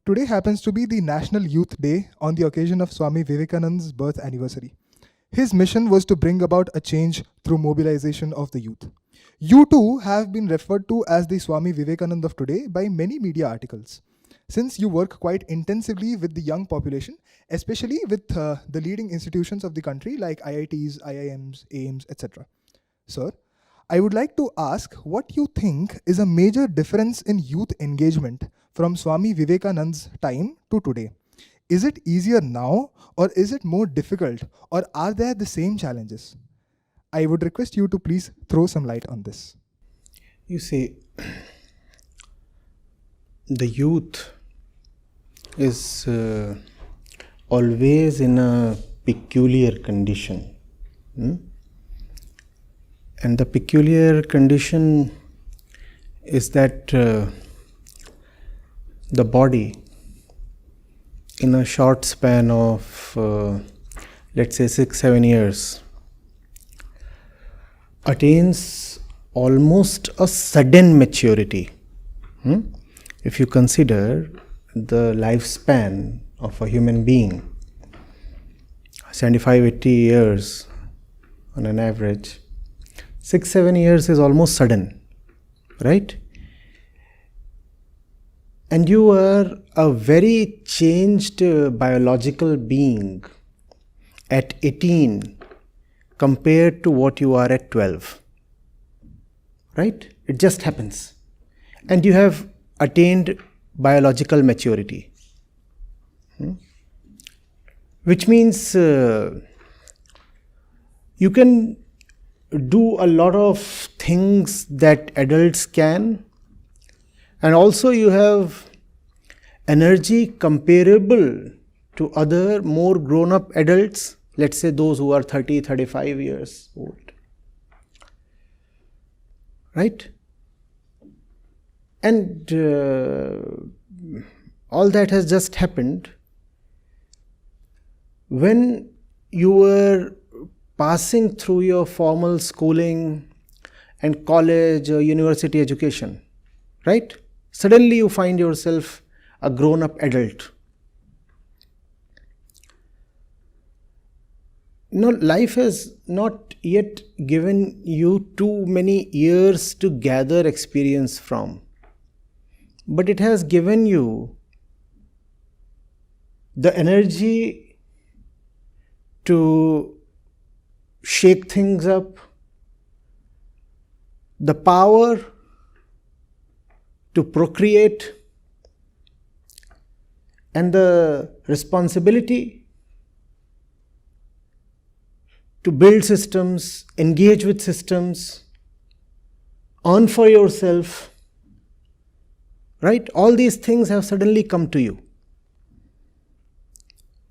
Today happens to be the National Youth Day on the occasion of Swami Vivekanand's birth anniversary. His mission was to bring about a change through mobilization of the youth. You too have been referred to as the Swami Vivekanand of today by many media articles. Since you work quite intensively with the young population, especially with the leading institutions of the country like IITs, IIMs, AIMS, etc. Sir, I would like to ask what you think is a major difference in youth engagement from Swami Vivekanand's time to today. Is it easier now or is it more difficult or are there the same challenges? I would request you to please throw some light on this. You see, the youth is always in a peculiar condition. And the peculiar condition is that the body, in a short span of, let's say, 6-7 years, attains almost a sudden maturity. If you consider the lifespan of a human being, 75-80 years on an average, 6-7 years is almost sudden, right? And you are a very changed biological being at 18 compared to what you are at 12, right? It just happens. And you have attained biological maturity, which means you can do a lot of things that adults can, and also you have energy comparable to other more grown-up adults, let's say those who are 30-35 years old, right? And all that has just happened when you were passing through your formal schooling and college or university education, right? Suddenly you find yourself a grown-up adult. No, life has not yet given you too many years to gather experience from, but it has given you the energy to shake things up, the power to procreate, and the responsibility to build systems, engage with systems, earn for yourself, right? All these things have suddenly come to you.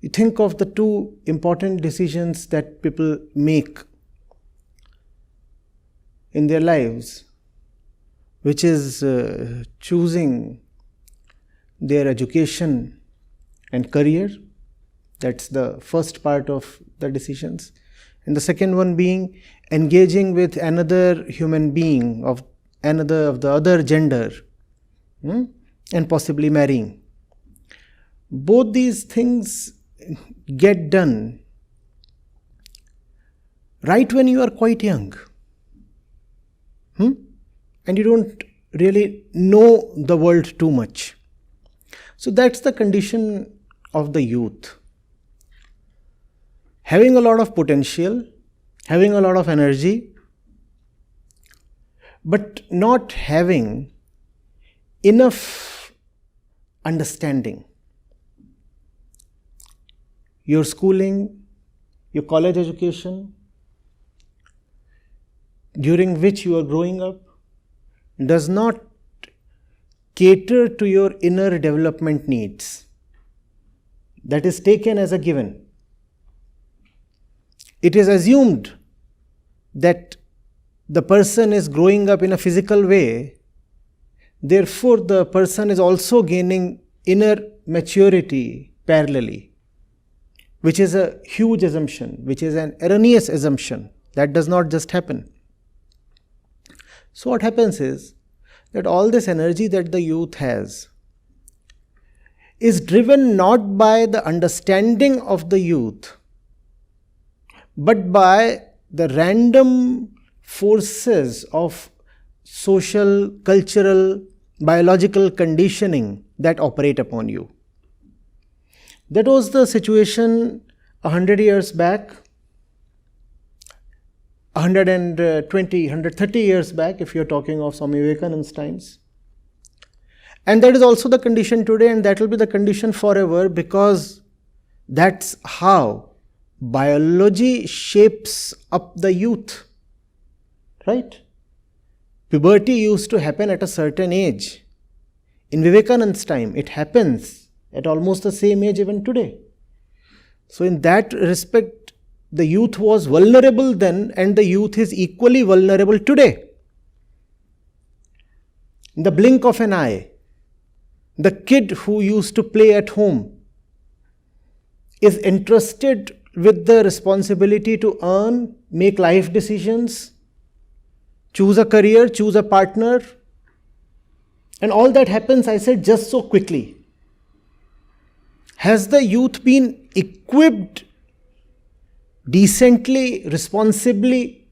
You think of the two important decisions that people make in their lives, which is choosing their education and career. That's the first part of the decisions. And the second one being engaging with another human being of the other gender, and possibly marrying. Both these things get done right when you are quite young, and you don't really know the world too much. So that's the condition of the youth. Having a lot of potential, having a lot of energy, but not having enough understanding. Your schooling, your college education, during which you are growing up, does not cater to your inner development needs. That is taken as a given. It is assumed that the person is growing up in a physical way, therefore the person is also gaining inner maturity parallelly, which is a huge assumption, which is an erroneous assumption. That does not just happen. So what happens is that all this energy that the youth has is driven not by the understanding of the youth, but by the random forces of social, cultural, biological conditioning that operate upon you. That was the situation 100 years back, 120, 130 years back, if you're talking of Swami Vivekanand's times. And that is also the condition today, and that will be the condition forever, because that's how biology shapes up the youth, right? Puberty used to happen at a certain age. In Vivekanand's time, it happens at almost the same age even today. So in that respect, the youth was vulnerable then, and the youth is equally vulnerable today. In the blink of an eye, the kid who used to play at home is entrusted with the responsibility to earn, make life decisions, choose a career, choose a partner, and all that happens, I said, just so quickly. Has the youth been equipped decently, responsibly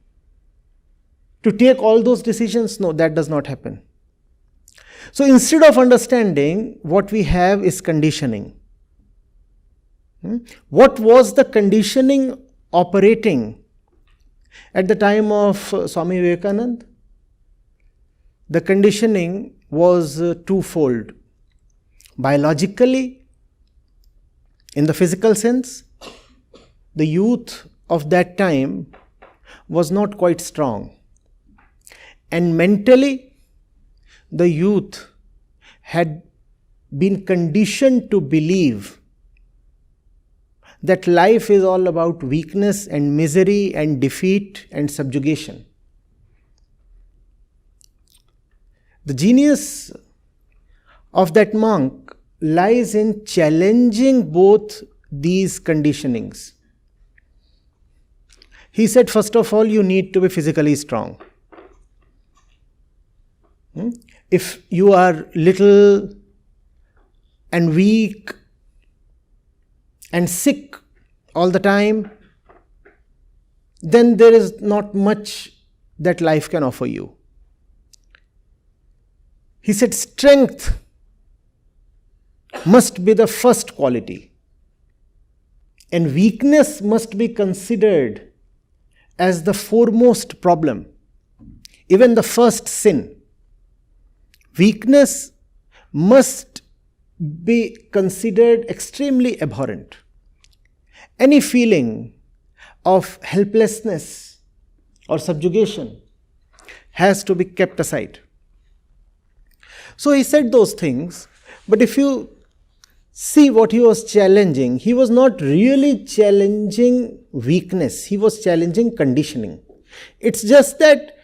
to take all those decisions? No, that does not happen. So instead of understanding, what we have is conditioning. What was the conditioning operating at the time of Swami Vivekanand? The conditioning was twofold. Biologically, in the physical sense, the youth of that time was not quite strong. And mentally, the youth had been conditioned to believe that life is all about weakness and misery and defeat and subjugation. The genius of that monk lies in challenging both these conditionings. He said, first of all, you need to be physically strong. If you are little and weak and sick all the time, then there is not much that life can offer you. He said, strength must be the first quality, and weakness must be considered as the foremost problem, even the first sin. Weakness must be considered extremely abhorrent. Any feeling of helplessness or subjugation has to be kept aside. So he said those things, but if you see what he was challenging, he was not really challenging weakness, he was challenging conditioning. It's just that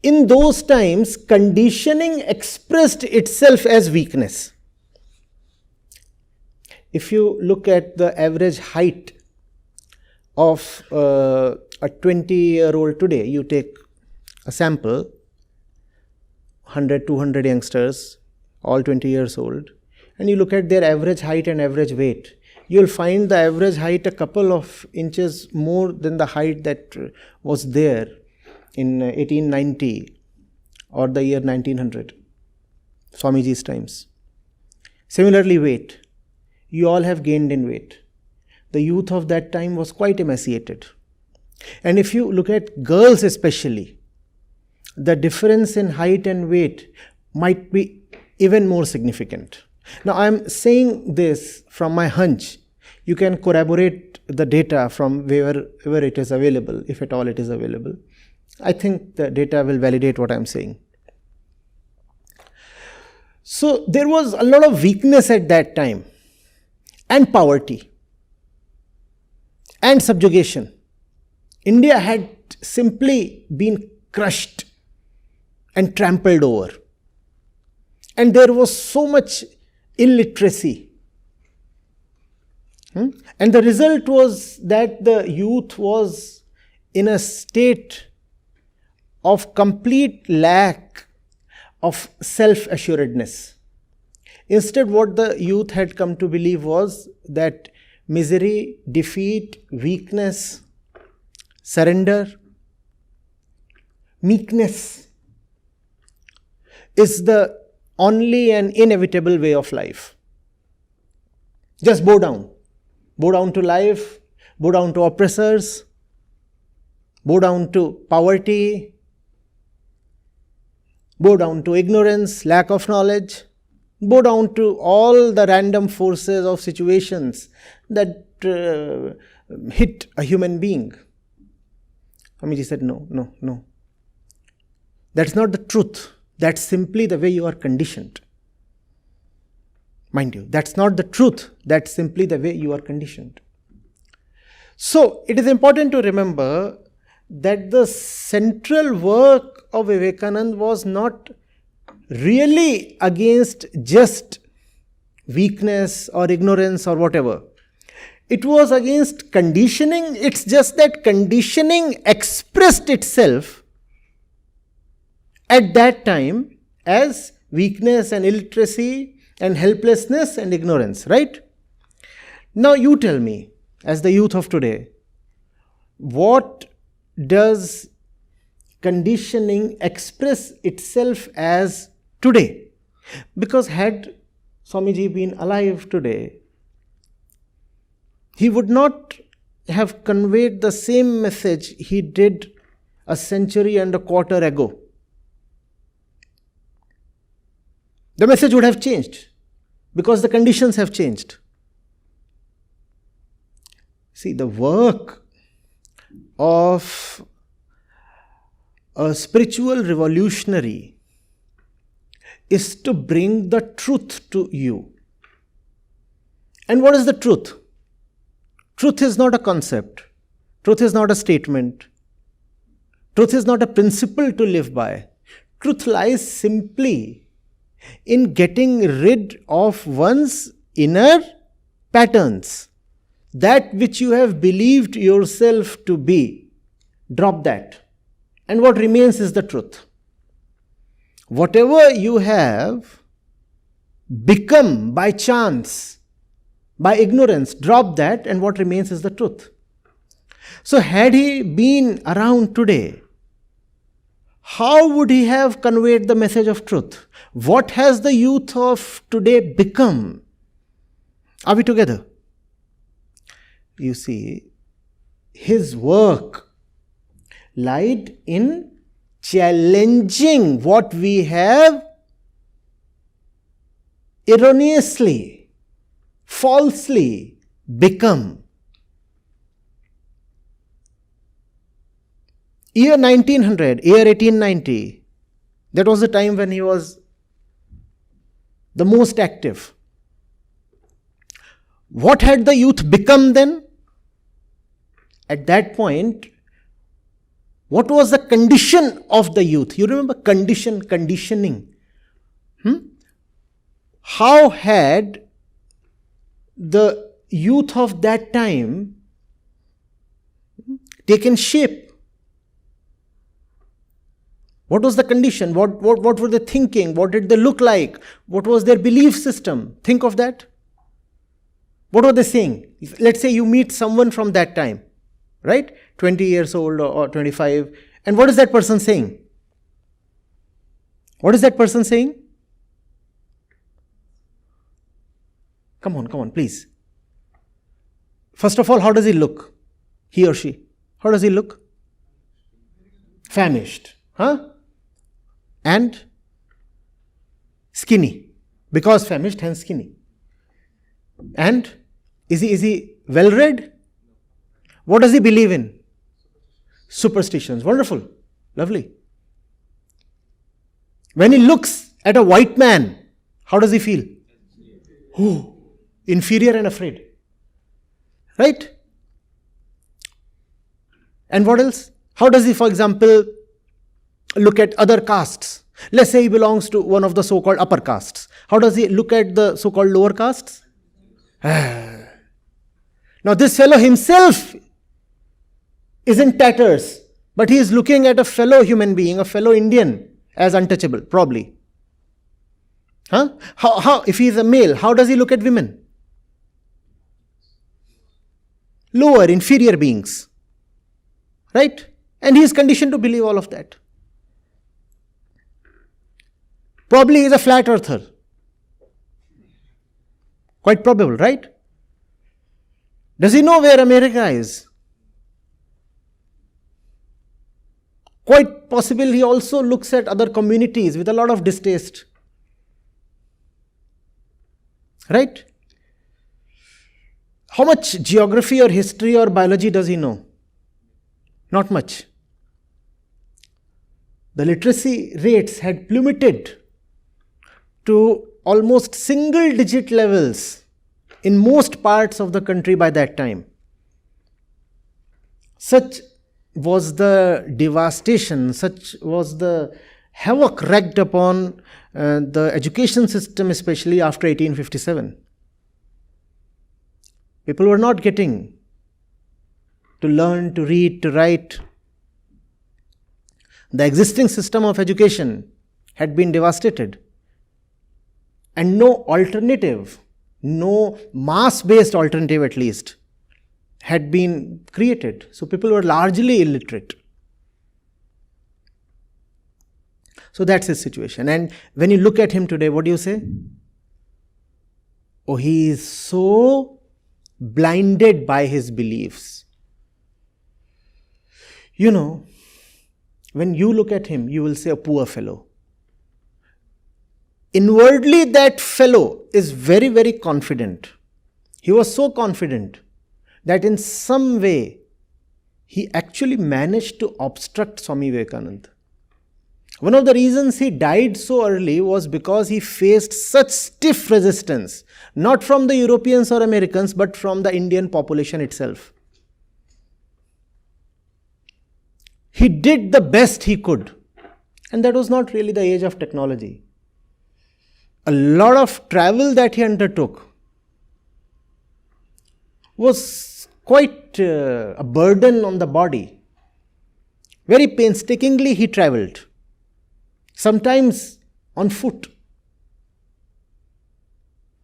in those times, conditioning expressed itself as weakness. If you look at the average height of a 20-year-old today, you take a sample, 100, 200 youngsters, all 20 years old, and you look at their average height and average weight, you'll find the average height a couple of inches more than the height that was there in 1890 or the year 1900, Swamiji's times. Similarly, weight. You all have gained in weight. The youth of that time was quite emaciated. And if you look at girls especially, the difference in height and weight might be even more significant. Now, I am saying this from my hunch. You can corroborate the data from wherever it is available, if at all it is available. I think the data will validate what I am saying. So there was a lot of weakness at that time, and poverty, and subjugation. India had simply been crushed and trampled over. And there was so much illiteracy. And the result was that the youth was in a state of complete lack of self-assuredness. Instead, what the youth had come to believe was that misery, defeat, weakness, surrender, meekness is the only and inevitable way of life. Just bow down. Bow down to life, bow down to oppressors, bow down to poverty, bow down to ignorance, lack of knowledge, bow down to all the random forces of situations that hit a human being. Swamiji said, no. That's not the truth. That's simply the way you are conditioned. Mind you, that's not the truth. That's simply the way you are conditioned. So, it is important to remember that the central work of Vivekanand was not really against just weakness or ignorance or whatever. It was against conditioning. It's just that conditioning expressed itself at that time as weakness and illiteracy and helplessness and ignorance, right? Now you tell me, as the youth of today, what does conditioning express itself as today? Because had Swamiji been alive today, he would not have conveyed the same message he did a century and a quarter ago. The message would have changed because the conditions have changed. See, the work of a spiritual revolutionary is to bring the truth to you. And what is the truth? Truth is not a concept. Truth is not a statement. Truth is not a principle to live by. Truth lies simply in getting rid of one's inner patterns. That which you have believed yourself to be, drop that. And what remains is the truth. Whatever you have become by chance, by ignorance, drop that, and what remains is the truth. So had he been around today, how would he have conveyed the message of truth? What has the youth of today become? Are we together? You see, his work lied in challenging what we have erroneously, falsely become. Year 1900, year 1890, that was the time when he was the most active. What had the youth become then? At that point, what was the condition of the youth? You remember conditioning. How had the youth of that time taken shape? What was the condition? What were they thinking? What did they look like? What was their belief system? Think of that. What were they saying? Let's say you meet someone from that time, right? 20 years old or 25. And what is that person saying? What is that person saying? Come on, please. First of all, how does he look? He or she. How does he look? Famished. And skinny. Because famished, hence skinny. And is he well read? What does he believe in? Superstitions. Wonderful. Lovely. When he looks at a white man, how does he feel? Inferior and afraid. Right? And what else? How does he, for example, look at other castes? Let's say he belongs to one of the so-called upper castes. How does he look at the so-called lower castes? Now this fellow himself is in tatters, but he is looking at a fellow human being, a fellow Indian, as untouchable, probably. Huh? How, if he is a male, how does he look at women? Lower, inferior beings. Right? And he is conditioned to believe all of that. Probably he is a flat earther. Quite probable, right? Does he know where America is? Quite possible he also looks at other communities with a lot of distaste. Right? How much geography or history or biology does he know? Not much. The literacy rates had plummeted to almost single digit levels in most parts of the country by that time. Such was the devastation, such was the havoc wreaked upon the education system, especially after 1857. People were not getting to learn, to read, to write. The existing system of education had been devastated. And no alternative, no mass-based alternative at least, had been created. So people were largely illiterate. So that's his situation. And when you look at him today, what do you say? Oh, he is so blinded by his beliefs. You know, when you look at him, you will say, a poor fellow. Inwardly, that fellow is very, very confident. He was so confident that in some way, he actually managed to obstruct Swami Vivekanand. One of the reasons he died so early was because he faced such stiff resistance, not from the Europeans or Americans, but from the Indian population itself. He did the best he could, and that was not really the age of technology. A lot of travel that he undertook was quite a burden on the body. Very painstakingly he travelled, sometimes on foot.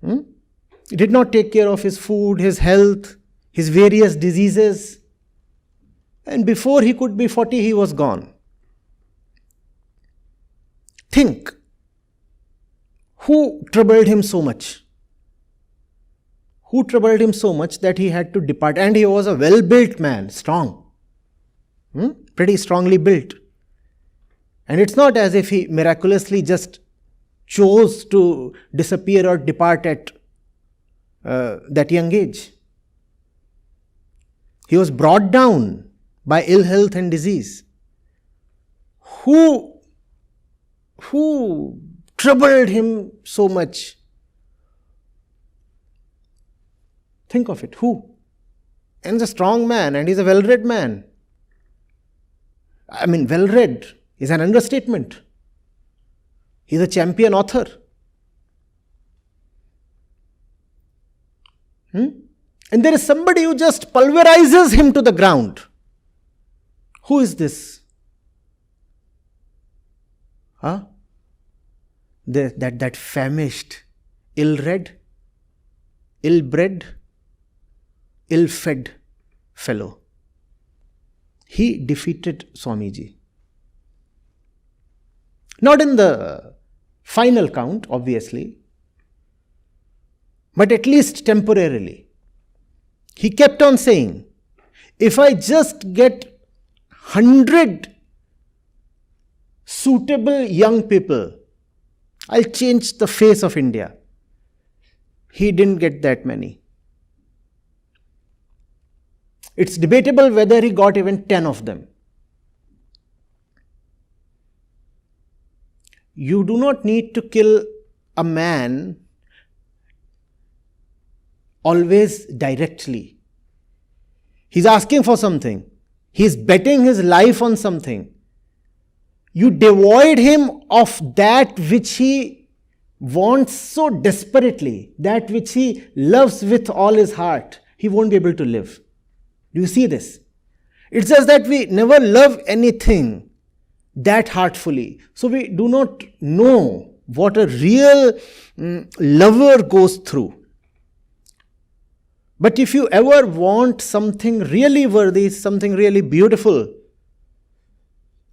He did not take care of his food, his health, his various diseases. And before he could be 40, he was gone. Think, who troubled him so much? Who troubled him so much that he had to depart? And he was a well-built man, strong. Pretty strongly built. And it's not as if he miraculously just chose to disappear or depart at that young age. He was brought down by ill health and disease. Who troubled him so much? Think of it. Who? And he's a strong man and he's a well-read man. I mean, well-read is an understatement. He's a champion author. And there is somebody who just pulverizes him to the ground. Who is this? That famished, ill-read, ill-bred, ill-fed fellow. He defeated Swamiji. Not in the final count, obviously, but at least temporarily. He kept on saying, if I just get 100 suitable young people, I'll change the face of India. He didn't get that many. It's debatable whether he got even 10 of them. You do not need to kill a man always directly. He's asking for something. He's betting his life on something. You devoid him of that which he wants so desperately, that which he loves with all his heart. He won't be able to live. Do you see this? It's just that we never love anything that heartfully. So we do not know what a real lover goes through. But if you ever want something really worthy, something really beautiful,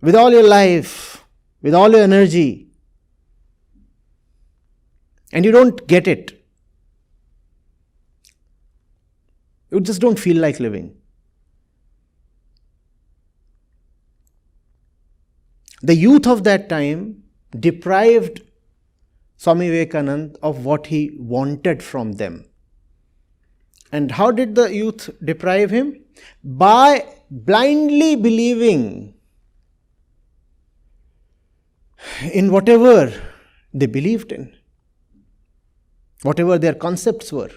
with all your life, with all your energy, and you don't get it, you just don't feel like living. The youth of that time deprived Swami Vivekanand of what he wanted from them. And how did the youth deprive him? By blindly believing in whatever they believed in, whatever their concepts were.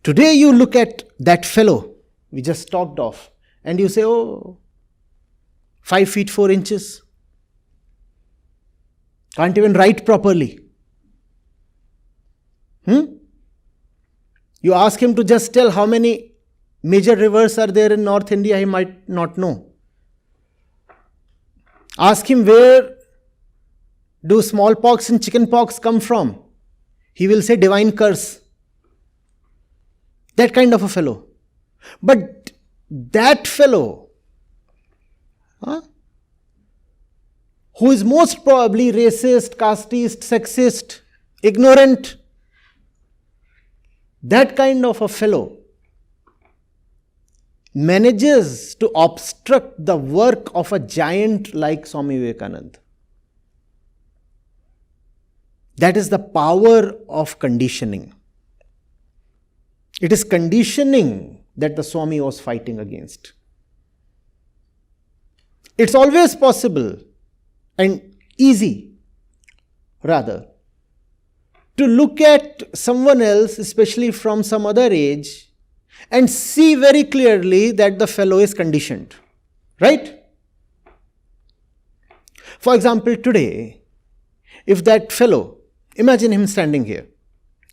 Today you look at that fellow we just talked of and you say, oh, 5 feet 4 inches, can't even write properly. You ask him to just tell how many major rivers are there in North India, he might not know. Ask him where do smallpox and chickenpox come from? He will say divine curse. That kind of a fellow. But that fellow, who is most probably racist, casteist, sexist, ignorant, that kind of a fellow manages to obstruct the work of a giant like Swami Vivekananda. That is the power of conditioning. It is conditioning that the Swami was fighting against. It's always possible and easy, rather, to look at someone else, especially from some other age, and see very clearly that the fellow is conditioned. Right? For example, today, if that fellow, imagine him standing here.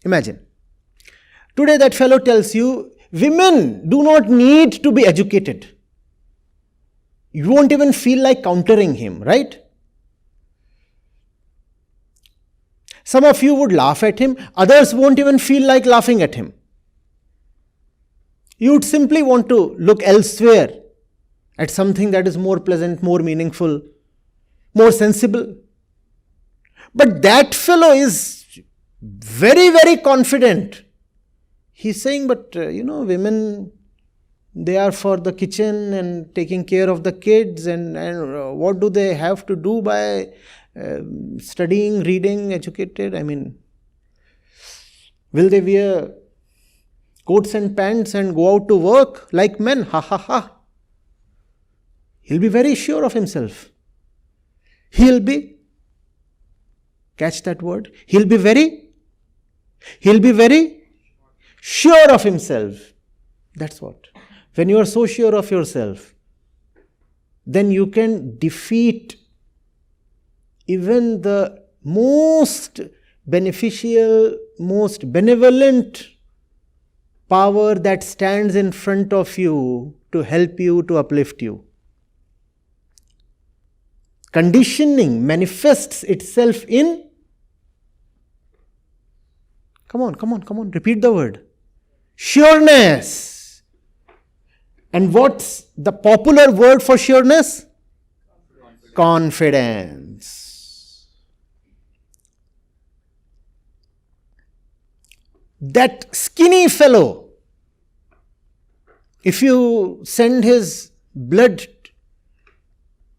Imagine. Today that fellow tells you, women do not need to be educated. You won't even feel like countering him, right? Some of you would laugh at him, others won't even feel like laughing at him. You would simply want to look elsewhere at something that is more pleasant, more meaningful, more sensible. But that fellow is very, very confident. He's saying, but women, they are for the kitchen and taking care of the kids, and what do they have to do by studying, reading, educated? I mean, will they wear coats and pants and go out to work like men? Ha ha ha. He'll be very sure of himself. He'll be, catch that word, he'll be very sure of himself. That's what. When you are so sure of yourself, then you can defeat even the most beneficial, most benevolent power that stands in front of you to help you, to uplift you. Conditioning manifests itself in, come on, repeat the word, sureness. And what's the popular word for sureness? Confidence. That skinny fellow, if you send his blood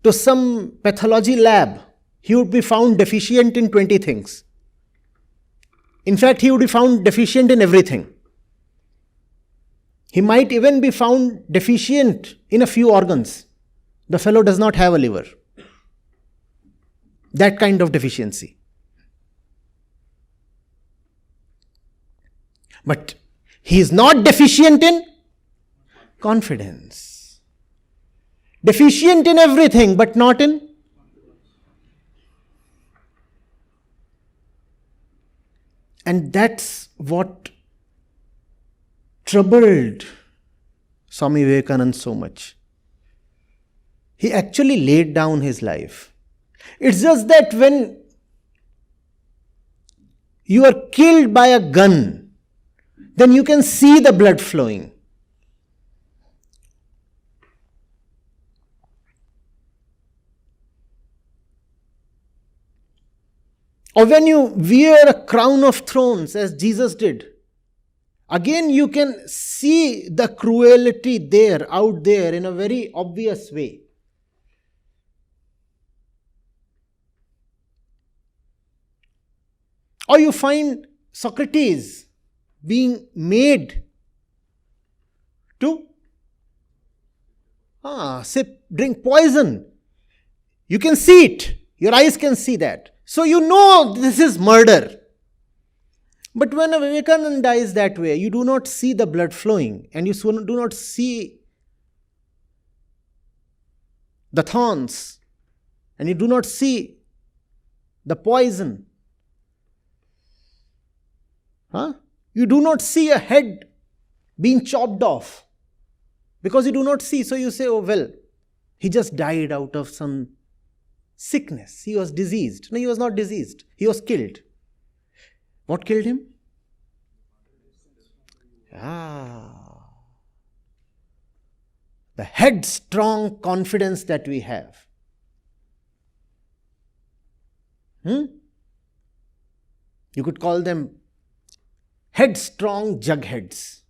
to some pathology lab, he would be found deficient in 20 things. In fact, he would be found deficient in everything. He might even be found deficient in a few organs. The fellow does not have a liver. That kind of deficiency. But he is not deficient in confidence. Deficient in everything, but not in. And that's what troubled Swami Vivekananda so much. He actually laid down his life. It's just that when you are killed by a gun, then you can see the blood flowing. Or when you wear a crown of thorns, as Jesus did, again you can see the cruelty there, out there, in a very obvious way. Or you find Socrates being made to drink poison. You can see it. Your eyes can see that. So you know this is murder. But when a Vivekanand dies that way, you do not see the blood flowing, and you do not see the thorns, and you do not see the poison. You do not see a head being chopped off, because you do not see. So you say, oh well, he just died out of some sickness. He was diseased. No, he was not diseased. He was killed. What killed him? The headstrong confidence that we have. You could call them headstrong jugheads.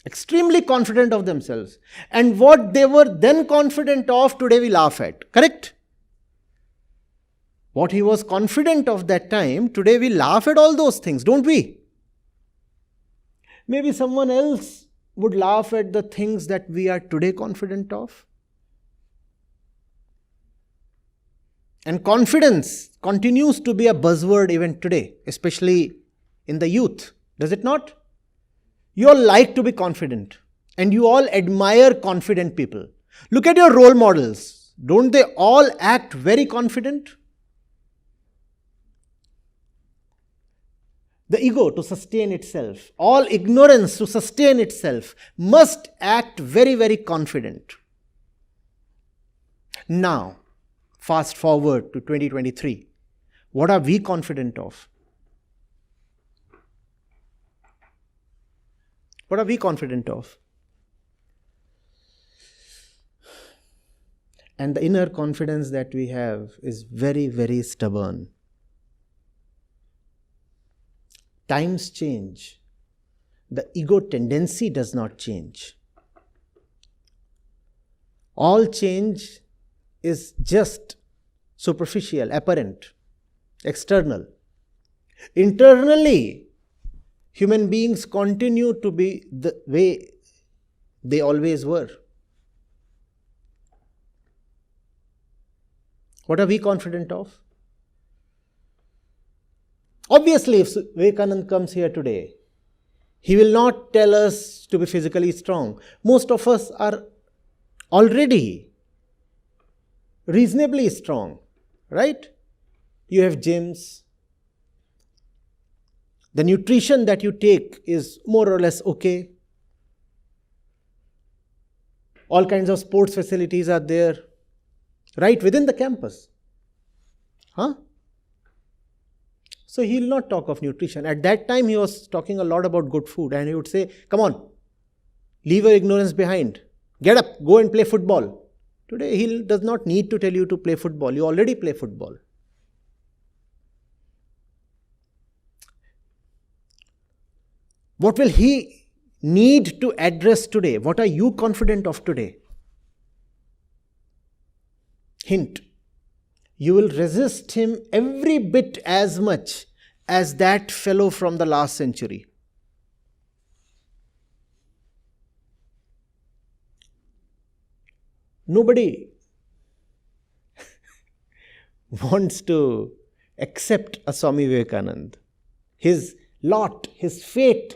Extremely confident of themselves. And what they were then confident of, today we laugh at. Correct? What he was confident of that time, today we laugh at all those things, don't we? Maybe someone else would laugh at the things that we are today confident of. And confidence continues to be a buzzword even today, especially in the youth. Does it not? You all like to be confident, and you all admire confident people. Look at your role models. Don't they all act very confident? The ego, to sustain itself, all ignorance to sustain itself, must act very, very confident. Now, fast forward to 2023. What are we confident of? What are we confident of? And the inner confidence that we have is very, very stubborn. Times change. The ego tendency does not change. All change is just superficial, apparent, external. Internally, human beings continue to be the way they always were. What are we confident of? Obviously, if Vivekanand comes here today, he will not tell us to be physically strong. Most of us are already reasonably strong, right? You have gyms. The nutrition that you take is more or less okay. All kinds of sports facilities are there, right within the campus. So he will not talk of nutrition. At that time, he was talking a lot about good food, and he would say, come on, leave your ignorance behind. Get up, go and play football. Today, he does not need to tell you to play football. You already play football. What will he need to address today? What are you confident of today? Hint. You will resist him every bit as much as that fellow from the last century. Nobody wants to accept a Swami Vivekanand. His lot, his fate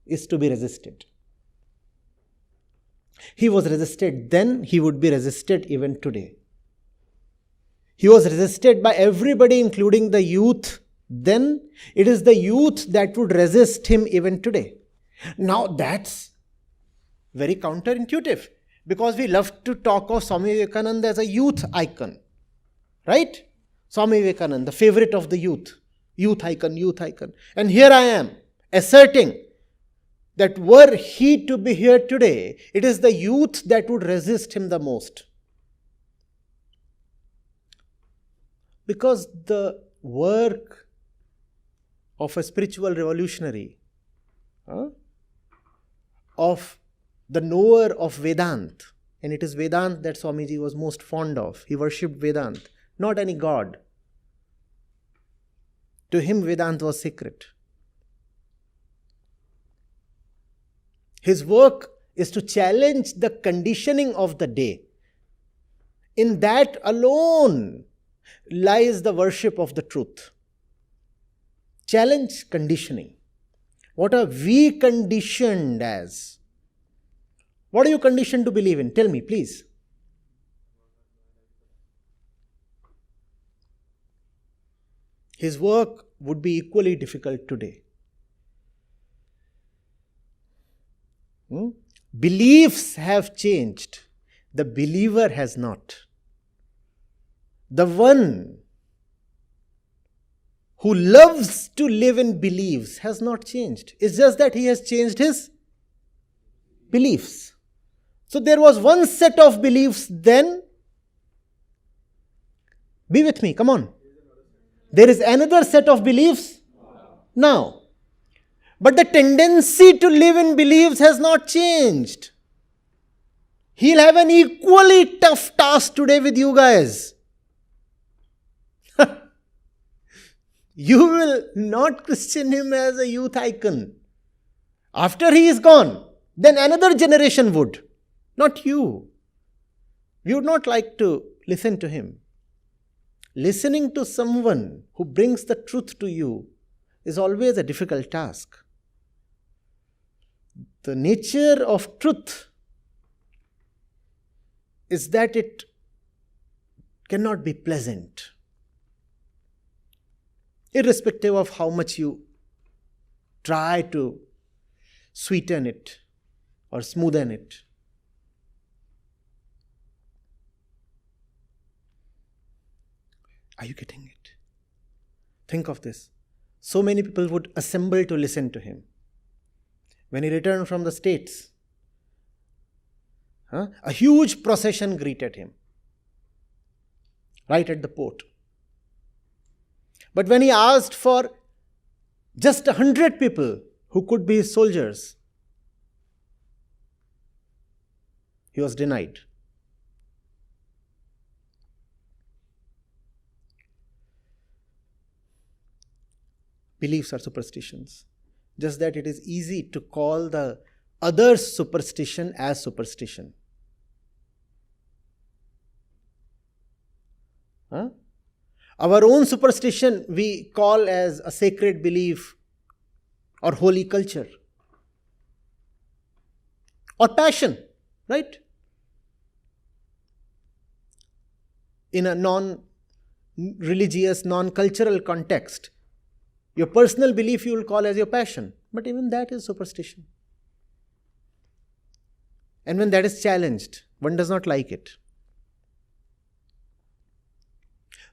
is to be resisted. He was resisted then, he would be resisted even today. He was resisted by everybody, including the youth. Then it is the youth that would resist him even today. Now that's very counterintuitive, because we love to talk of Swami Vivekananda as a youth icon, Right? Swami Vivekanand, the favorite of the youth. Youth icon, youth icon. And here I am, asserting that were he to be here today, it is the youth that would resist him the most. Because the work of a spiritual revolutionary, of the knower of Vedant, and it is Vedant that Swamiji was most fond of. He worshipped Vedant, not any god. To him, Vedant was sacred. His work is to challenge the conditioning of the day. In that alone lies the worship of the truth. Challenge conditioning. What are we conditioned as? What are you conditioned to believe in? Tell me, please. His work would be equally difficult today. Beliefs have changed. The believer has not. The one who loves to live in beliefs has not changed. It's just that he has changed his beliefs. So there was one set of beliefs then. Be with me, come on. There is another set of beliefs now. But the tendency to live in beliefs has not changed. He'll have an equally tough task today with you guys. You will not Christian him as a youth icon. After he is gone, then another generation would. Not you. You would not like to listen to him. Listening to someone who brings the truth to you is always a difficult task. The nature of truth is that it cannot be pleasant, irrespective of how much you try to sweeten it or smoothen it. Are you getting it? Think of this. So many people would assemble to listen to him. When he returned from the States, a huge procession greeted him right at the port. But when he asked for just 100 people who could be his soldiers, he was denied. Beliefs are superstitions. Just that it is easy to call the other's superstition as superstition. Our own superstition we call as a sacred belief or holy culture or passion, right? In a non-religious, non-cultural context, your personal belief you will call as your passion, but even that is superstition. And when that is challenged, one does not like it.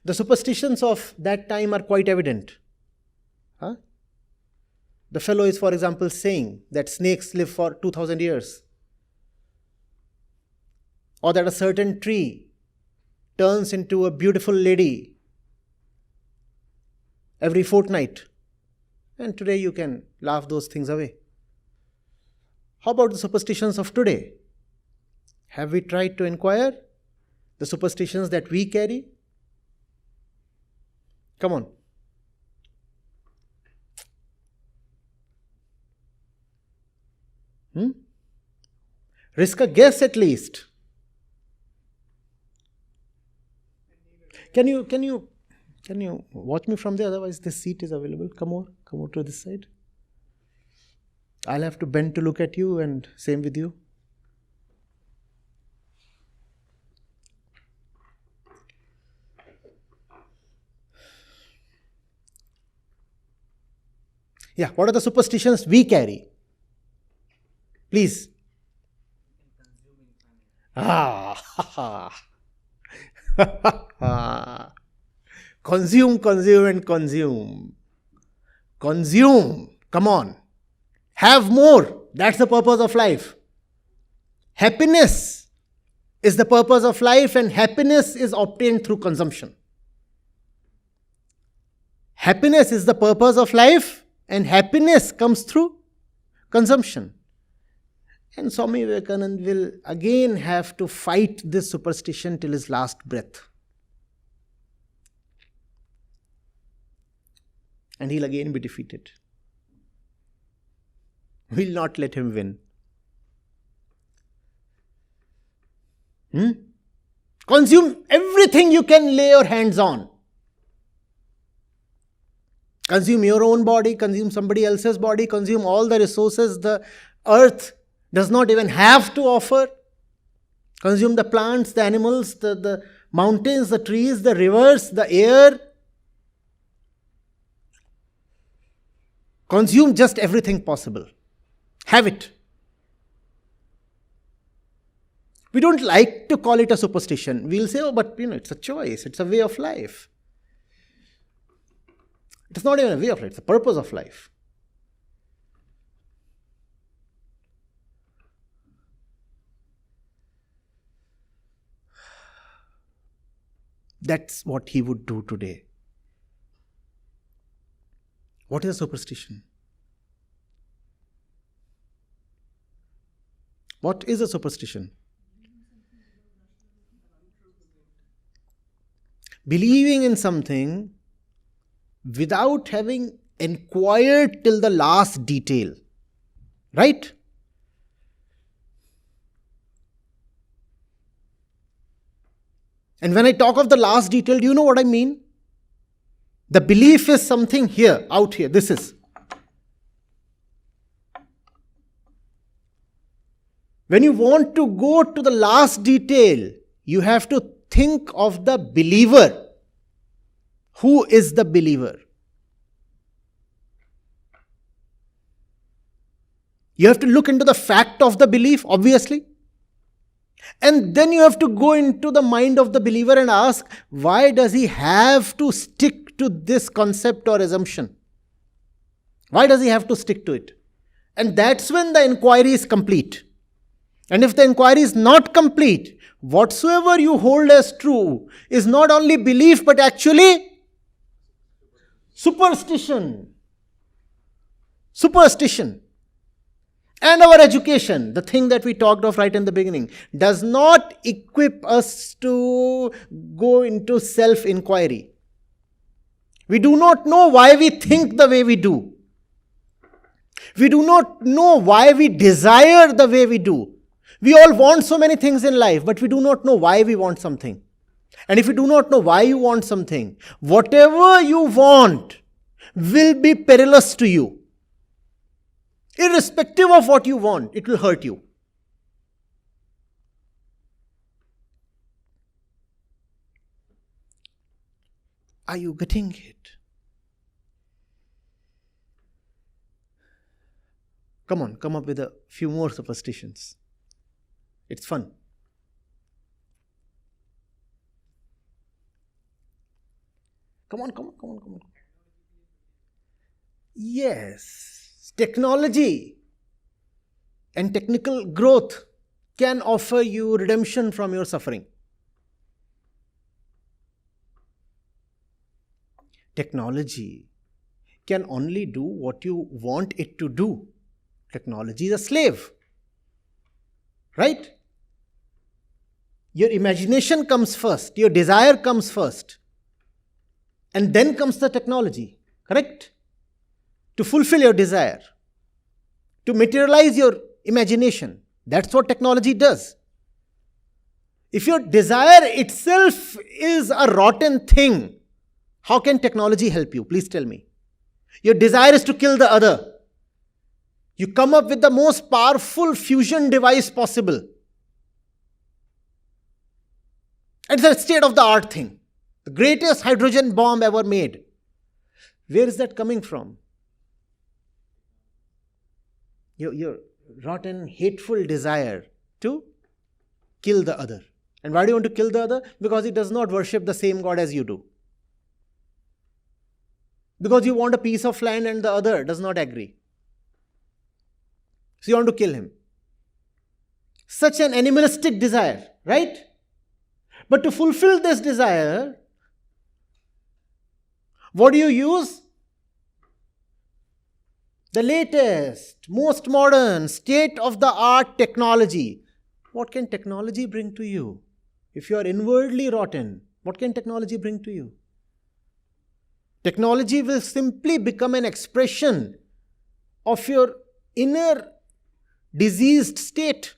The superstitions of that time are quite evident. The fellow is, for example, saying that snakes live for 2000 years. Or that a certain tree turns into a beautiful lady every fortnight. And today you can laugh those things away. How about the superstitions of today? Have we tried to inquire the superstitions that we carry? Come on. Risk a guess at least. Can you watch me from there? Otherwise, this seat is available. Come over to this side. I'll have to bend to look at you, and same with you. Yeah, what are the superstitions we carry? Please. Consume, consume, and consume. Consume. Come on. Have more. That's the purpose of life. Happiness is the purpose of life, and happiness is obtained through consumption. Happiness is the purpose of life, and happiness comes through consumption. And Swami Vivekanand will again have to fight this superstition till his last breath. And he'll again be defeated. We'll not let him win. Consume everything you can lay your hands on. Consume your own body, consume somebody else's body, consume all the resources the earth does not even have to offer. Consume the plants, the animals, the mountains, the trees, the rivers, the air. Consume just everything possible. Have it. We don't like to call it a superstition. We'll say, oh, but it's a choice. It's a way of life. It's not even a way of life. It's the purpose of life. That's what he would do today. What is a superstition? What is a superstition? Believing in something without having inquired till the last detail. Right? And when I talk of the last detail, do you know what I mean? The belief is something here, out here. This is. When you want to go to the last detail, you have to think of the believer. Who is the believer? You have to look into the fact of the belief, obviously. And then you have to go into the mind of the believer and ask, why does he have to stick to this concept or assumption? Why does he have to stick to it? And that's when the inquiry is complete. And if the inquiry is not complete, whatsoever you hold as true is not only belief but actually superstition. Superstition. And our education, the thing that we talked of right in the beginning, does not equip us to go into self-inquiry. We do not know why we think the way we do. We do not know why we desire the way we do. We all want so many things in life, but we do not know why we want something. And if you do not know why you want something, whatever you want will be perilous to you. Irrespective of what you want, it will hurt you. Are you getting it? Come on, come up with a few more superstitions. It's fun. Come on. Yes, technology and technical growth can offer you redemption from your suffering. Technology can only do what you want it to do. Technology is a slave. Right? Your imagination comes first, your desire comes first, and then comes the technology. Correct? To fulfill your desire, to materialize your imagination. That's what technology does. If your desire itself is a rotten thing, how can technology help you? Please tell me. Your desire is to kill the other. You come up with the most powerful fusion device possible. It's a state-of-the-art thing. The greatest hydrogen bomb ever made. Where is that coming from? Your rotten, hateful desire to kill the other. And why do you want to kill the other? Because he does not worship the same God as you do. because you want a piece of land and the other does not agree. So you want to kill him. Such an animalistic desire, right? But to fulfill this desire, what do you use? The latest, most modern, state-of-the-art technology. What can technology bring to you? If you are inwardly rotten, what can technology bring to you? Technology will simply become an expression of your inner diseased state.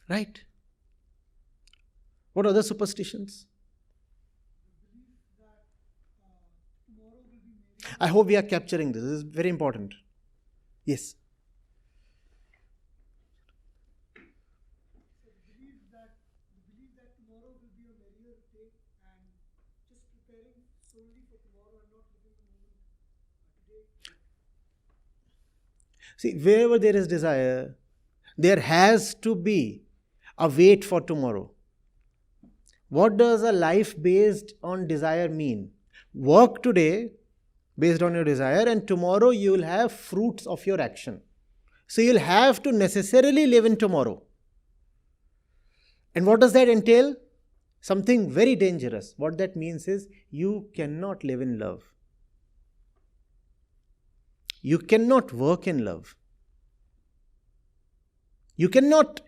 Right? What other superstitions? I hope we are capturing this. This is very important. Yes. See, wherever there is desire, there has to be a wait for tomorrow. What does a life based on desire mean? Work today based on your desire, and tomorrow you will have fruits of your action. So you'll have to necessarily live in tomorrow. And what does that entail? Something very dangerous. What that means is you cannot live in love. You cannot work in love. You cannot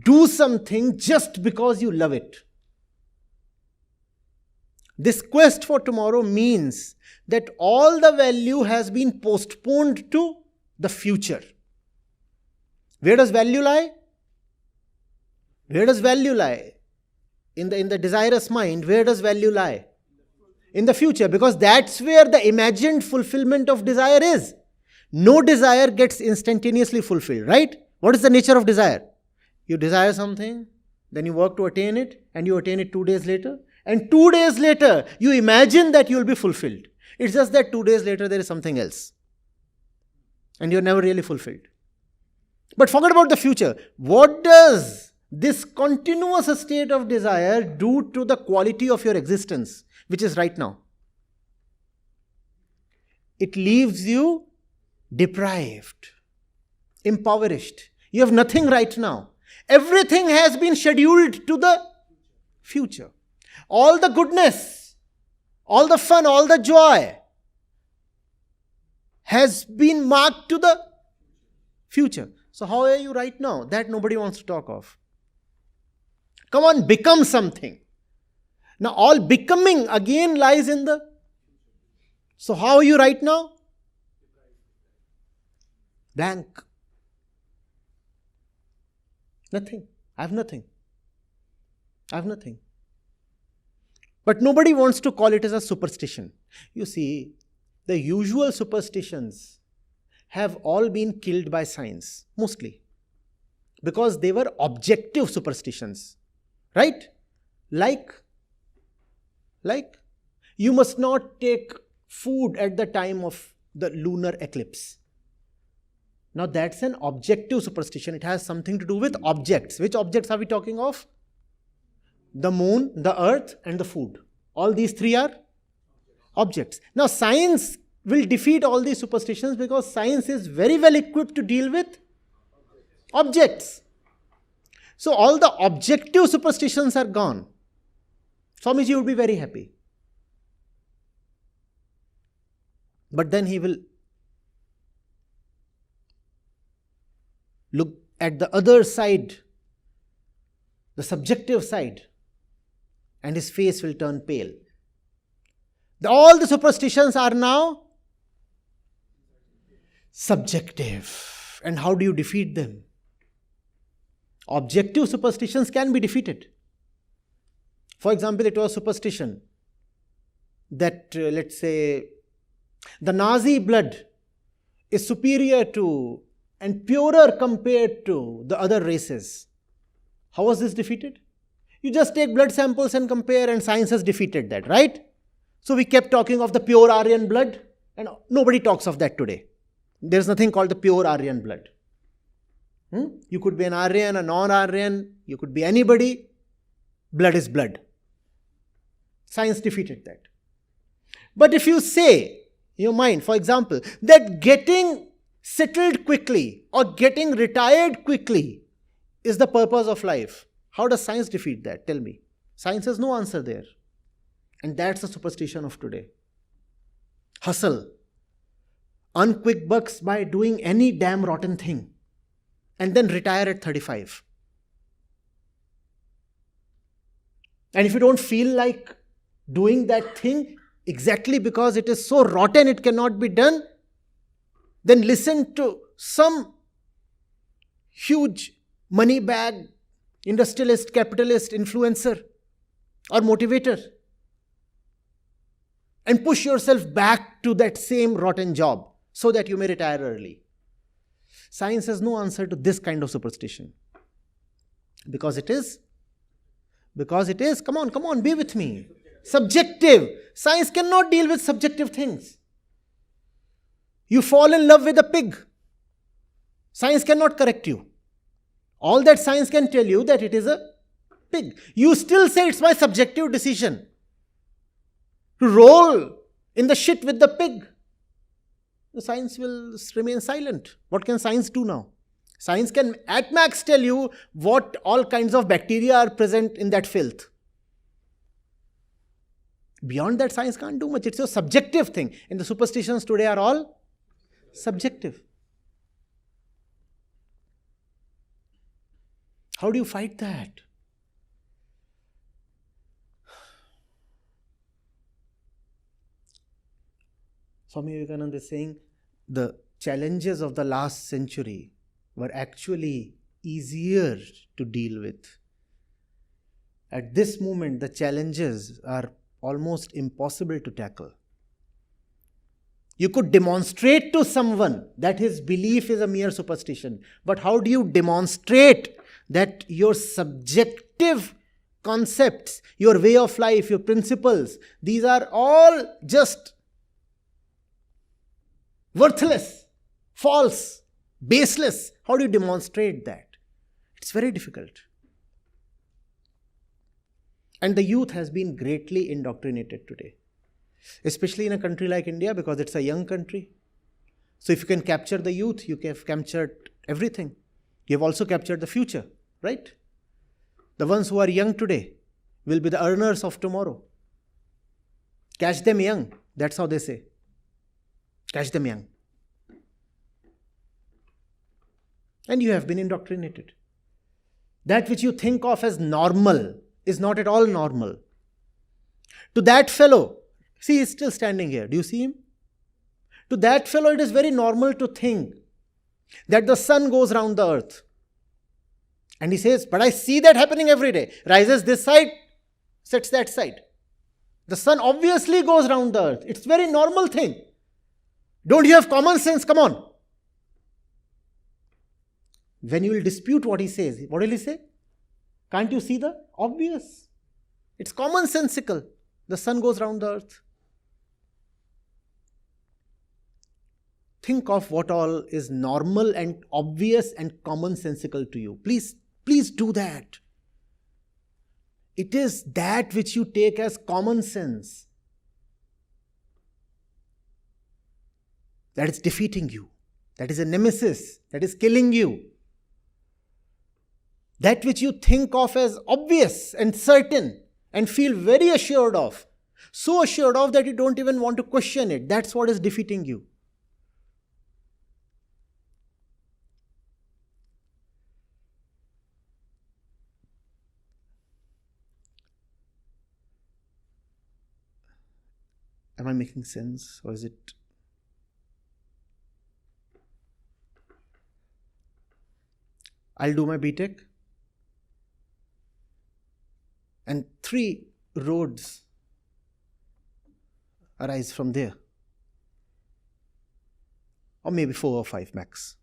do something just because you love it. This quest for tomorrow means that all the value has been postponed to the future. Where does value lie? Where does value lie? In the desirous mind, where does value lie? In the future, because that's where the imagined fulfillment of desire is. No desire gets instantaneously fulfilled, right? What is the nature of desire? You desire something, then you work to attain it, and you attain it 2 days later. And 2 days later, you imagine that you will be fulfilled. It's just that 2 days later, there is something else. And you're never really fulfilled. But forget about the future. What does this continuous state of desire do to the quality of your existence, which is right now? It leaves you deprived, impoverished. You have nothing right now. Everything has been scheduled to the future. All the goodness, all the fun, all the joy has been marked to the future. So how are you right now? That nobody wants to talk of. Come on, become something. Now all becoming again lies in the... So how are you right now? Blank. Nothing. I have nothing. I have nothing. But nobody wants to call it as a superstition. You see, the usual superstitions have all been killed by science, mostly. Because they were objective superstitions. Right? Like, you must not take food at the time of the lunar eclipse. Now that's an objective superstition. It has something to do with objects. Which objects are we talking of? The moon, the earth, and the food. All these three are objects. Now science will defeat all these superstitions because science is very well equipped to deal with objects. So all the objective superstitions are gone. Swamiji would be very happy. But then he will look at the other side, the subjective side, and his face will turn pale. All the superstitions are now subjective. And how do you defeat them? Objective superstitions can be defeated. For example, it was superstition that, let's say, the Nazi blood is superior to and purer compared to the other races. How was this defeated? You just take blood samples and compare, and science has defeated that, right? So we kept talking of the pure Aryan blood, and nobody talks of that today. There's nothing called the pure Aryan blood. You could be an Aryan, a non-Aryan, you could be anybody. Blood is blood. Science defeated that. But if you say, in your mind, for example, that getting settled quickly or getting retired quickly is the purpose of life, how does science defeat that? Tell me. Science has no answer there. And that's the superstition of today. Hustle. Earn quick bucks by doing any damn rotten thing. And then retire at 35. And if you don't feel like doing that thing exactly because it is so rotten it cannot be done, then listen to some huge money bag industrialist, capitalist, influencer or motivator and push yourself back to that same rotten job so that you may retire early. Science has no answer to this kind of superstition. Because it is, come on, be with me. Subjective. Science cannot deal with subjective things. You fall in love with a pig. Science cannot correct you. All that science can tell you that it is a pig. You still say it's my subjective decision to roll in the shit with the pig. The science will remain silent. What can science do now? Science can at max tell you what all kinds of bacteria are present in that filth. Beyond that, science can't do much. It's a subjective thing. And the superstitions today are all subjective. How do you fight that? Swami Vivekanand is saying the challenges of the last century were actually easier to deal with. At this moment, the challenges are almost impossible to tackle. You could demonstrate to someone that his belief is a mere superstition. But how do you demonstrate that your subjective concepts, your way of life, your principles, these are all just worthless, false, baseless? How do you demonstrate that? It's very difficult. And the youth has been greatly indoctrinated today, especially in a country like India, because it's a young country. So if you can capture the youth, you have captured everything. You have also captured the future, right? The ones who are young today will be the earners of tomorrow. Catch them young. That's how they say. Catch them young. And you have been indoctrinated. That which you think of as normal is not at all normal. To that fellow, see, he's still standing here. Do you see him? To that fellow, it is very normal to think that the sun goes round the earth. And he says, but I see that happening every day. Rises this side, sets that side. The sun obviously goes round the earth. It's a very normal thing. Don't you have common sense? Come on. When you will dispute what he says, what will he say? Can't you see the obvious? It's commonsensical. The sun goes round the earth. Think of what all is normal and obvious and commonsensical to you. Please do that. It is that which you take as common sense that is defeating you. That is a nemesis. That is killing you. That which you think of as obvious and certain and feel very assured of. So assured of that you don't even want to question it. That's what is defeating you. Am I making sense, or is it? I'll do my BTech. And 3 roads arise from there. Or maybe 4 or 5 max.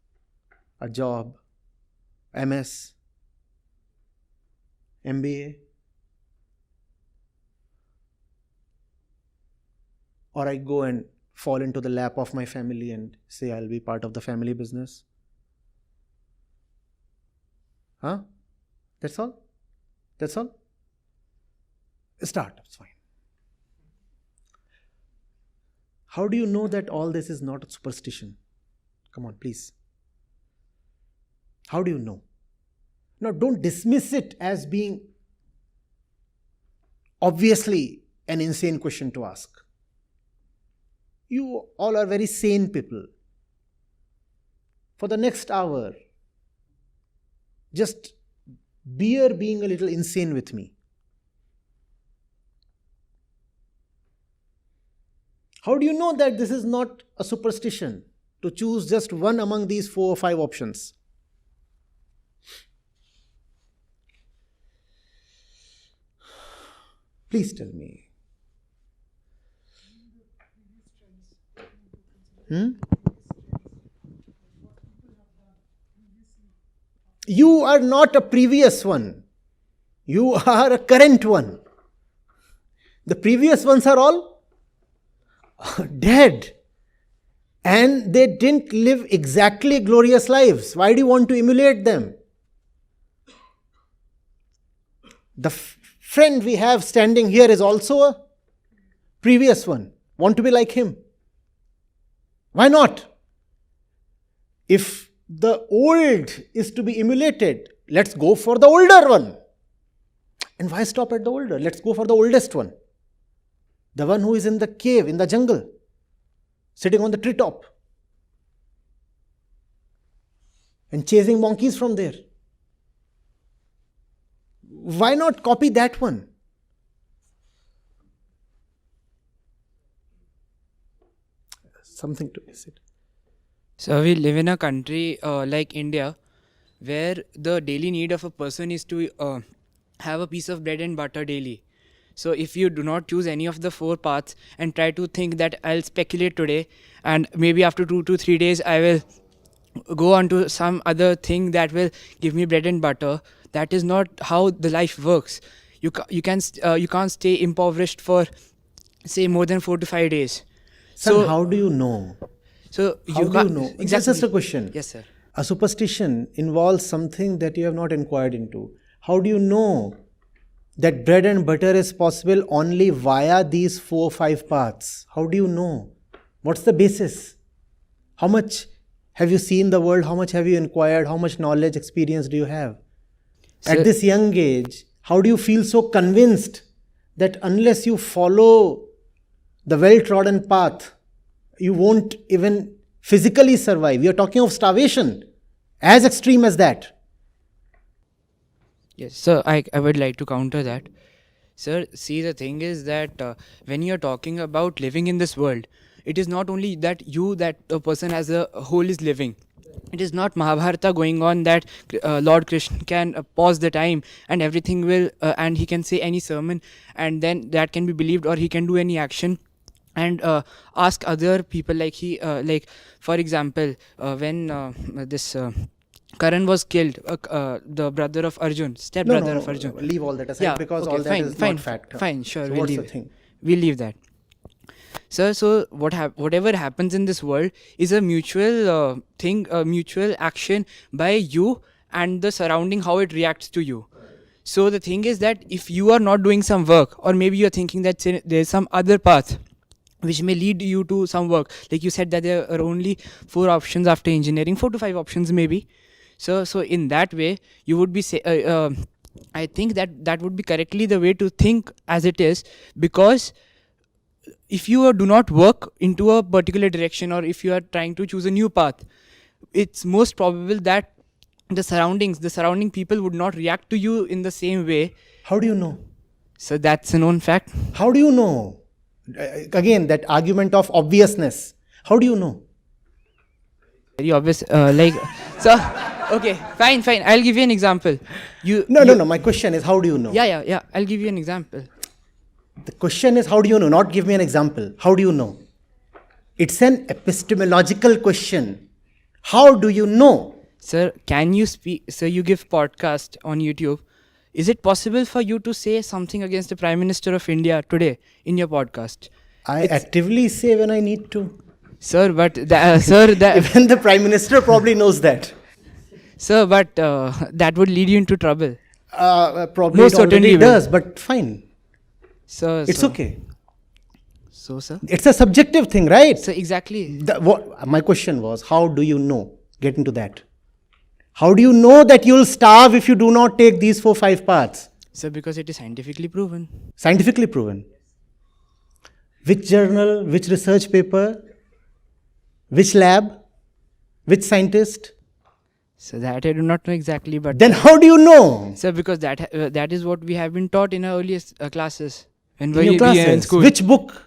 A job, MS, MBA. Or I go and fall into the lap of my family and say I'll be part of the family business. Huh? That's all? That's all? Startups, fine. How do you know that all this is not a superstition? Come on, please. How do you know? Now, don't dismiss it as being obviously an insane question to ask. You all are very sane people. For the next hour, just bear being a little insane with me. How do you know that this is not a superstition to choose just one among these 4 or 5 options? Please tell me. You are not a previous one. You are a current one. The previous ones are all dead. And they didn't live exactly glorious lives. Why do you want to emulate them? The friend we have standing here is also a previous one. Want to be like him? Why not? If the old is to be emulated, let's go for the older one. And why stop at the older? Let's go for the oldest one. The one who is in the cave, in the jungle, sitting on the treetop and chasing monkeys from there. Why not copy that one? Something to visit. So we live in a country like India, where the daily need of a person is to have a piece of bread and butter daily. So if you do not choose any of the 4 paths and try to think that I'll speculate today and maybe after 2 to 3 days I will go on to some other thing that will give me bread and butter, that is not how the life works. You can't stay impoverished for say more than 4 to 5 days. So how do you know? So How do you know? Exactly. Just a question. Yes, sir. A superstition involves something that you have not inquired into. How do you know that bread and butter is possible only via these 4 or 5 paths? How do you know? What's the basis? How much have you seen the world? How much have you inquired? How much knowledge, experience do you have? At this young age, how do you feel so convinced that unless you follow the well-trodden path, you won't even physically survive? We are talking of starvation, as extreme as that. Yes, sir, I would like to counter that. Sir, see, the thing is that when you're talking about living in this world, it is not only that a person as a whole is living. It is not Mahabharata going on that Lord Krishna can pause the time and everything will, and he can say any sermon and then that can be believed, or he can do any action and ask other people like for example, when this Karan was killed, the brother of Arjun, stepbrother of Arjun. Leave all that aside because all that is not fact. Fine, sure, So we'll what's leave the it. thing? We'll leave that. Sir, so whatever happens in this world is a mutual thing, a mutual action by you and the surrounding, how it reacts to you. So the thing is that if you are not doing some work, or maybe you're thinking that there's some other path which may lead you to some work, like you said that there are only 4 options after engineering, 4 to 5 options maybe. So in that way, you would be I think that would be correctly the way to think as it is, because if you do not work into a particular direction, or if you are trying to choose a new path, it's most probable that the surrounding people would not react to you in the same way. How do you know? So that's a known fact. How do you know? Again, that argument of obviousness. How do you know? Very obvious. So, okay, fine. I'll give you an example. No. My question is, how do you know? Yeah. I'll give you an example. The question is, how do you know? Not give me an example. How do you know? It's an epistemological question. How do you know? Sir, can you speak? Sir, you give podcast on YouTube. Is it possible for you to say something against the Prime Minister of India today in your podcast? I actively say when I need to. Sir, but Even the Prime Minister probably knows that. Sir, but that would lead you into trouble. Probably Most it already certainly will. does, but fine. So It's okay. So, sir? It's a subjective thing, right? So, exactly. My question was, how do you know? Get into that. How do you know that you'll starve if you do not take these 4-5 paths? Sir, because it is scientifically proven. Scientifically proven. Which journal, which research paper, which lab, which scientist? So, that I do not know exactly, but... Then how do you know? Sir, because that is what we have been taught in our earliest classes. When In your we are in classes. school. Which book?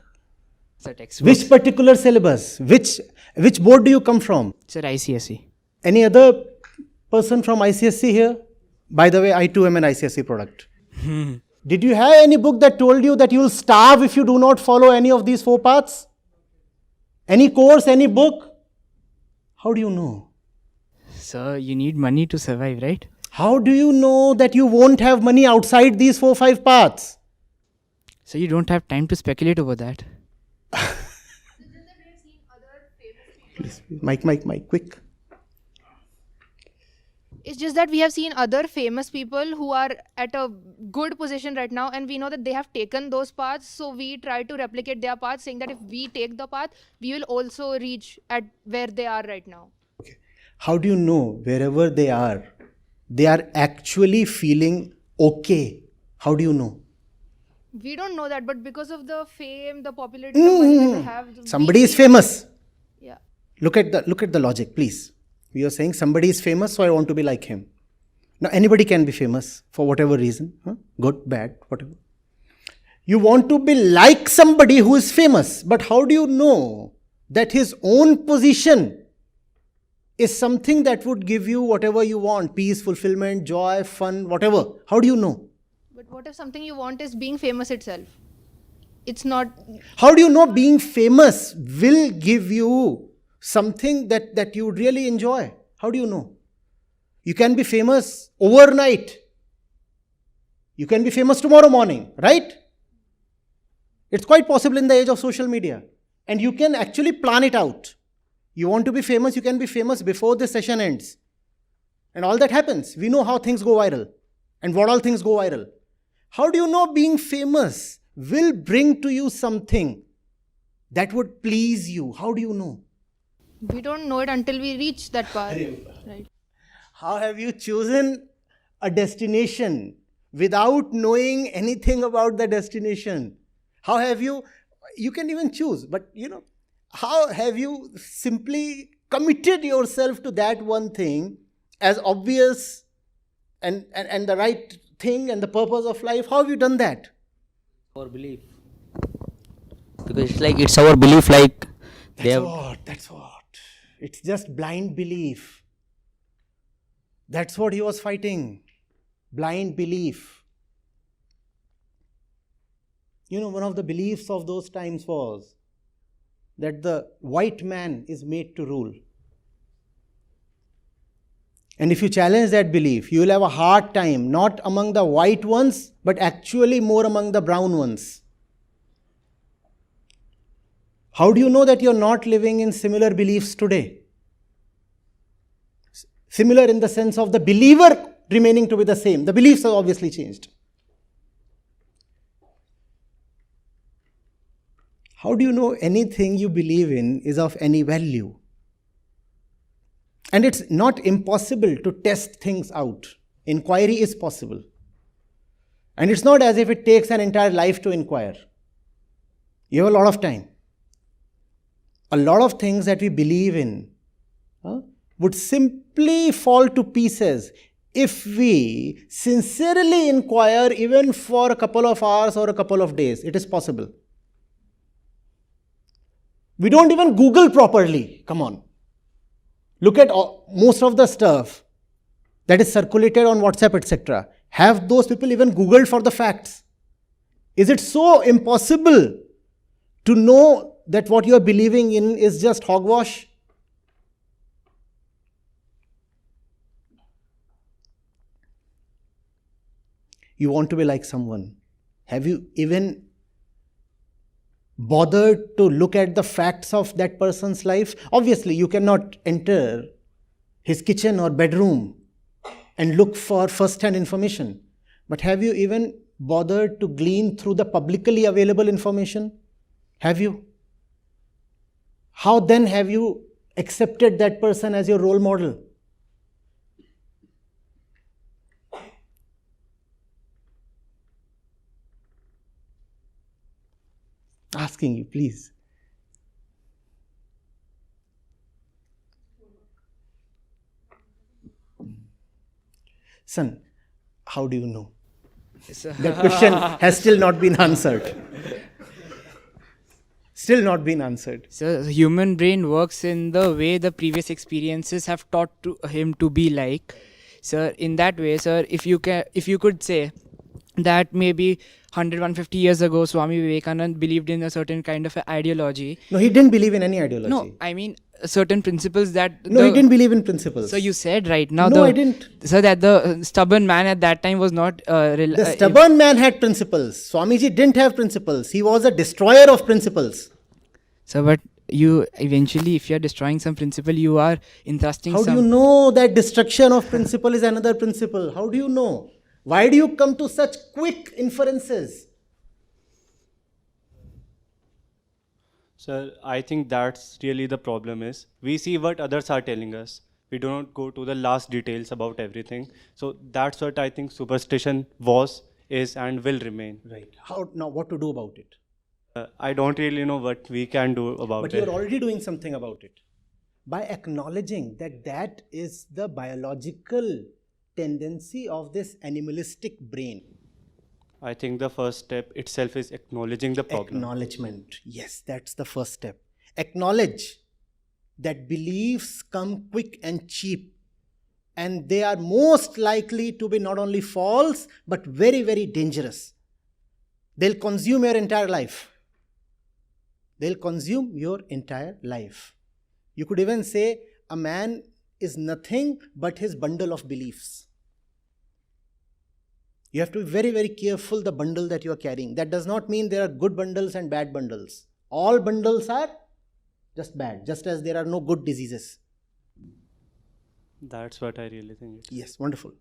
Sir, textbooks. Which particular syllabus? Which board do you come from? Sir, ICSE. Any other person from ICSE here? By the way, I too am an ICSE product. Did you have any book that told you that you will starve if you do not follow any of these 4 paths? Any course, any book? How do you know? Sir, you need money to survive, right? How do you know that you won't have money outside these 4-5 paths? So, you don't have time to speculate over that. Mike, quick. It's just that we have seen other famous people who are at a good position right now, and we know that they have taken those paths, so we try to replicate their path, saying that if we take the path, we will also reach at where they are right now. Okay. How do you know wherever they are actually feeling okay? How do you know? We don't know that, but because of the fame, the popularity, the money that they have, Somebody is famous. Yeah. Look at the logic, please. We are saying somebody is famous, so I want to be like him. Now, anybody can be famous for whatever reason. Good, bad, whatever. You want to be like somebody who is famous, but how do you know that his own position is something that would give you whatever you want? Peace, fulfillment, joy, fun, whatever. How do you know? But what if something you want is being famous itself? It's not... How do you know being famous will give you something that you would really enjoy? How do you know? You can be famous overnight. You can be famous tomorrow morning, right? It's quite possible in the age of social media. And you can actually plan it out. You want to be famous, you can be famous before the session ends. And all that happens. We know how things go viral and what all things go viral. How do you know being famous will bring to you something that would please you? How do you know? We don't know it until we reach that path. Right. How have you chosen a destination without knowing anything about the destination? How have you can even choose, but how have you simply committed yourself to that one thing as obvious and the right thing and the purpose of life? How have you done that? Our belief. Because it's our belief, like That's what. It's just blind belief. That's what he was fighting. Blind belief. One of the beliefs of those times was that the white man is made to rule. And if you challenge that belief, you will have a hard time, not among the white ones, but actually more among the brown ones. How do you know that you're not living in similar beliefs today? Similar in the sense of the believer remaining to be the same. The beliefs have obviously changed. How do you know anything you believe in is of any value? And it's not impossible to test things out. Inquiry is possible. And it's not as if it takes an entire life to inquire. You have a lot of time. A lot of things that we believe in would simply fall to pieces if we sincerely inquire even for a couple of hours or a couple of days. It is possible. We don't even Google properly. Come on. Look at most of the stuff that is circulated on WhatsApp, etc. Have those people even Googled for the facts? Is it so impossible to know that what you are believing in is just hogwash? You want to be like someone. Have you even bothered to look at the facts of that person's life? Obviously, you cannot enter his kitchen or bedroom and look for first-hand information. But have you even bothered to glean through the publicly available information? Have you? How then have you accepted that person as your role model? Asking you, please. Son, how do you know? So, That question has still not been answered. Still not been answered. so the human brain works in the way the previous experiences have taught to him to be like. Sir, in that way, sir, if you could say that maybe 150 years ago Swami Vivekanand believed in a certain kind of a ideology. No, he didn't believe in any ideology. No, I mean certain principles that No, he didn't believe in principles. So you said right now No, I didn't. So that the stubborn man at that time was not The stubborn man had principles. Swamiji didn't have principles. He was a destroyer of principles. So but you eventually, if you are destroying some principle, you are entrusting How some. do you know that destruction of principle is another principle? How do you know? Why do you come to such quick inferences? Sir, I think that's really the problem is we see what others are telling us. We do not go to the last details about everything. So that's what I think superstition was, is and will remain. Right. How now? What to do about it? I don't really know what we can do about But it. you're already doing something about it by acknowledging that that is the biological tendency of this animalistic brain. I think the first step itself is acknowledging the problem. Acknowledgement. Yes, that's the first step. Acknowledge that beliefs come quick and cheap, and they are most likely to be not only false but very, very dangerous. They'll consume your entire life. They'll consume your entire life. You could even say a man is nothing but his bundle of beliefs. You have to be very, very careful the bundle that you are carrying. That does not mean there are good bundles and bad bundles. All bundles are just bad, just as there are no good diseases. That's what I really think. Yes, wonderful.